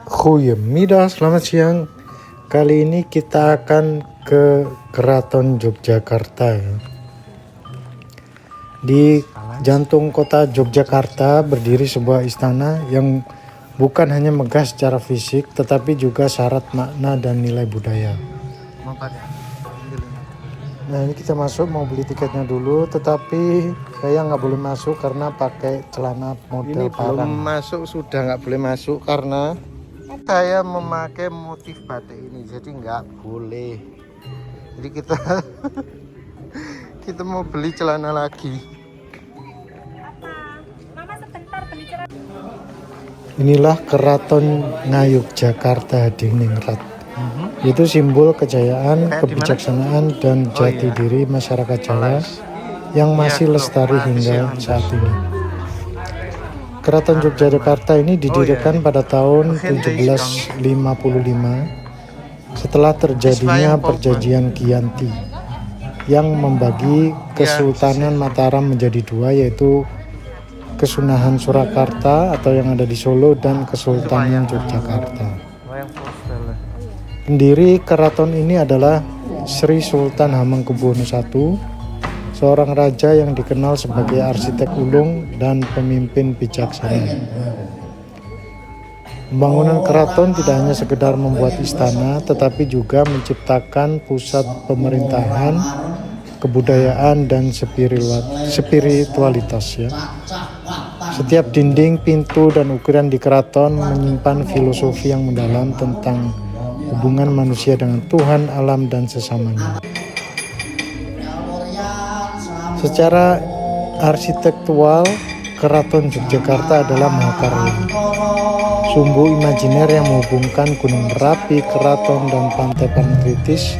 Goedemiddag, selamat siang. Kali ini kita akan ke Keraton Yogyakarta ya. Di jantung kota Yogyakarta berdiri sebuah istana yang bukan hanya megah secara fisik tetapi juga syarat makna dan nilai budaya. Nah, ini kita masuk, mau beli tiketnya dulu, tetapi saya nggak boleh masuk karena pakai celana model parang. Belum masuk, sudah nggak boleh masuk karena saya memakai motif batik ini, jadi nggak boleh. Jadi kita kita mau beli celana lagi. Mama sebentar beli celana. Inilah Keraton Ngayogyakarta Hadiningrat. Itu simbol kejayaan, kebijaksanaan, dan jati diri masyarakat Jawa yang masih lestari hingga saat ini. Keraton Yogyakarta ini didirikan pada tahun 1755 setelah terjadinya perjanjian Giyanti yang membagi Kesultanan Mataram menjadi dua, yaitu Kesunahan Surakarta atau yang ada di Solo dan Kesultanan Yogyakarta. Pendiri keraton ini adalah Sri Sultan Hamengkubuwono I, seorang raja yang dikenal sebagai arsitek ulung dan pemimpin bijaksana. Pembangunan keraton tidak hanya sekedar membuat istana, tetapi juga menciptakan pusat pemerintahan, kebudayaan, dan spiritualitas ya. Setiap dinding, pintu, dan ukiran di keraton menyimpan filosofi yang mendalam tentang hubungan manusia dengan Tuhan, alam, dan sesamanya. Secara arsitektural, Keraton Yogyakarta adalah mahakarya, sumbu imajiner yang menghubungkan Gunung Merapi, keraton, dan pantai Parangtritis,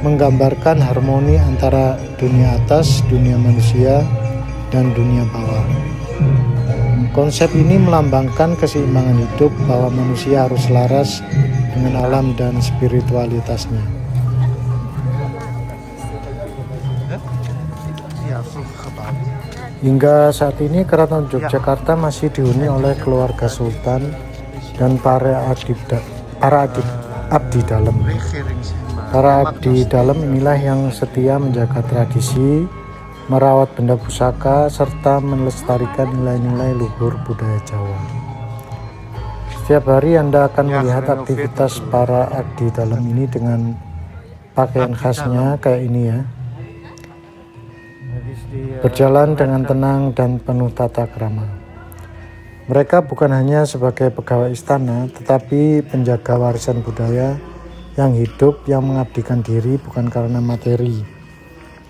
menggambarkan harmoni antara dunia atas, dunia manusia, dan dunia bawah. Konsep ini melambangkan keseimbangan hidup, bahwa manusia harus selaras dengan alam dan spiritualitasnya. Hingga saat ini Keraton Yogyakarta masih dihuni oleh keluarga sultan dan para abdi dalam. Para abdi dalam inilah yang setia menjaga tradisi, merawat benda pusaka, serta melestarikan nilai-nilai luhur budaya Jawa. Setiap hari Anda akan melihat aktivitas para abdi dalam ini dengan pakaian khasnya kayak ini ya. Berjalan dengan tenang dan penuh tata krama. Mereka bukan hanya sebagai pegawai istana, tetapi penjaga warisan budaya yang hidup, yang mengabdikan diri bukan karena materi,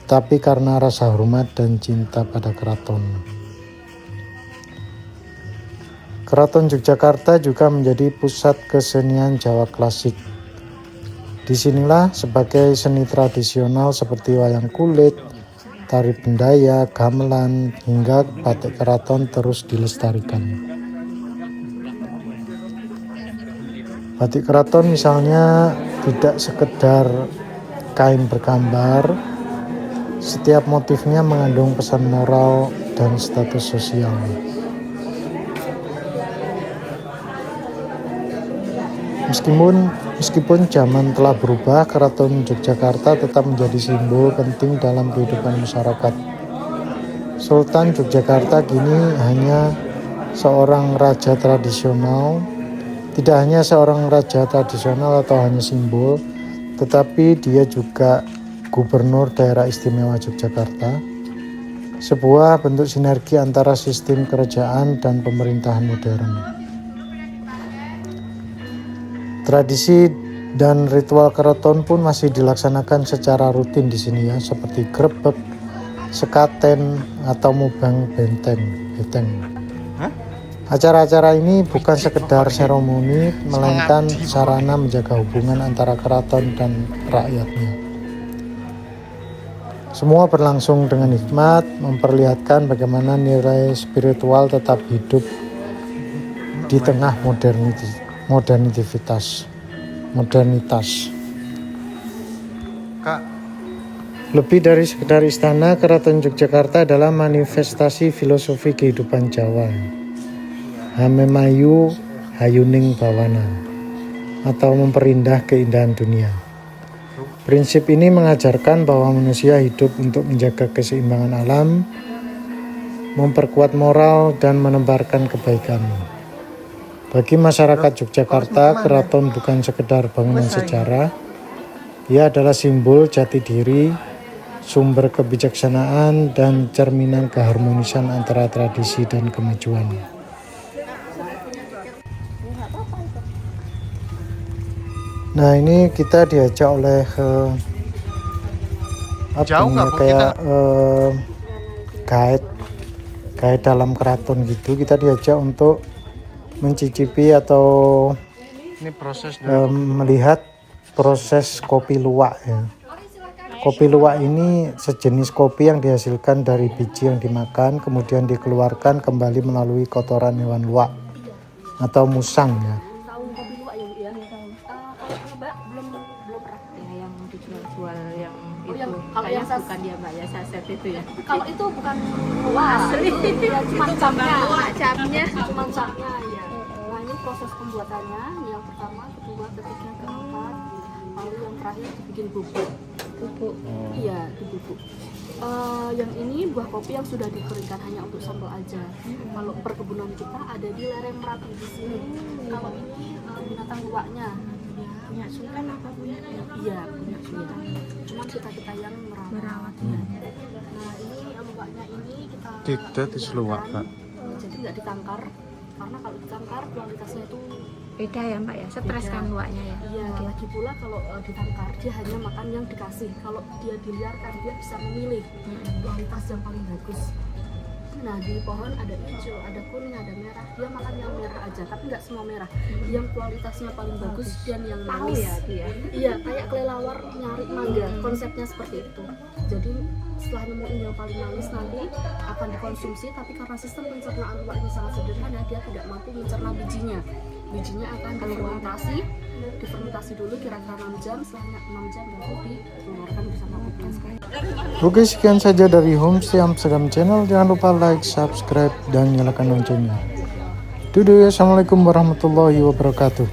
tetapi karena rasa hormat dan cinta pada keraton. Keraton Yogyakarta juga menjadi pusat kesenian Jawa klasik. Disinilah sebagai seni tradisional seperti wayang kulit, tari bendaya, gamelan, hingga batik keraton terus dilestarikan. Batik keraton misalnya tidak sekedar kain bergambar, setiap motifnya mengandung pesan moral dan status sosial. Meskipun zaman telah berubah, Keraton Yogyakarta tetap menjadi simbol penting dalam kehidupan masyarakat. Sultan Yogyakarta kini hanya seorang raja tradisional, tidak hanya seorang raja tradisional atau hanya simbol, tetapi dia juga gubernur daerah istimewa Yogyakarta, sebuah bentuk sinergi antara sistem kerajaan dan pemerintahan modern. Tradisi dan ritual keraton pun masih dilaksanakan secara rutin di sini ya, seperti grebek, sekaten, atau mubang beteng. Acara-acara ini bukan sekedar seremoni, melainkan sarana menjaga hubungan antara keraton dan rakyatnya. Semua berlangsung dengan hikmat, memperlihatkan bagaimana nilai spiritual tetap hidup di tengah modernitas. Lebih dari sekedar istana, Keraton Yogyakarta adalah manifestasi filosofi kehidupan Jawa. Hamemayu hayuning bawana, atau memperindah keindahan dunia. Prinsip ini mengajarkan bahwa manusia hidup untuk menjaga keseimbangan alam, memperkuat moral, dan menebarkan kebaikan. Bagi masyarakat Yogyakarta, keraton bukan sekedar bangunan sejarah, ia adalah simbol jati diri, sumber kebijaksanaan, dan cerminan keharmonisan antara tradisi dan kemajuan. Nah, ini kita diajak oleh guide dalam keraton gitu. Kita diajak untuk mencicipi atau Ini proses melihat proses kopi luwak ya. Kopi luwak ini sejenis kopi yang dihasilkan dari biji yang dimakan, kemudian dikeluarkan kembali melalui kotoran hewan luwak atau musang ya. Tahu kopi luwak ya, Bu ya? Kalau Mbak belum pernah. Ya, yang dijual-jual yang itu yang- kalau kayaknya yang sas- bukan dia Mbak ya, saset itu ya. Kalau itu bukan luwak, Asli. itu ya cuma camnya. Camnya. Cuma camnya ya. Nah, ini proses pembuatannya yang pertama, kedua, ketiga, keempat, lalu yang terakhir dibikin bubuk. Bubuk. Iya, dibubuk. Yang ini buah kopi yang sudah dikeringkan hanya untuk sampel aja. Kalau perkebunan kita ada di lereng Merapi di sini. Kalau ini binatang luwaknya. Punya sultan apa punya? Iya, punya kita. Cuman kita yang merawat. Nah, ini luwaknya ini kita Tidak diseluwak, Pak. jadi nggak ditangkar karena kalau ditangkar kualitasnya itu Beda ya Mbak ya, stres Beda. kan luwaknya ya. iya. Lagi pula kalau ditangkar dia hanya makan yang dikasih. Kalau dia diliarkan dia bisa memilih kualitas yang paling bagus. Nah, di pohon ada hijau, ada kuning, ada merah. Dia makan yang merah aja, tapi nggak semua merah. Yang kualitasnya paling bagus dan yang Tahu manis. ya dia. Iya, kayak kelelawar nyari mangga. Konsepnya seperti itu. Jadi setelah nemuin yang paling manis nanti akan dikonsumsi, tapi karena sistem pencernaan luwak ini sangat sederhana, dia tidak mampu mencerna bijinya. Bijinya akan difermentasi dulu kira-kira 6 jam. Setelah 6 jam baru dikeluarkan bersama kopinya. Oke, sekian saja dari Homestay Amsterdam Channel. Jangan lupa like, subscribe, dan nyalakan loncengnya. Assalamualaikum warahmatullahi wabarakatuh.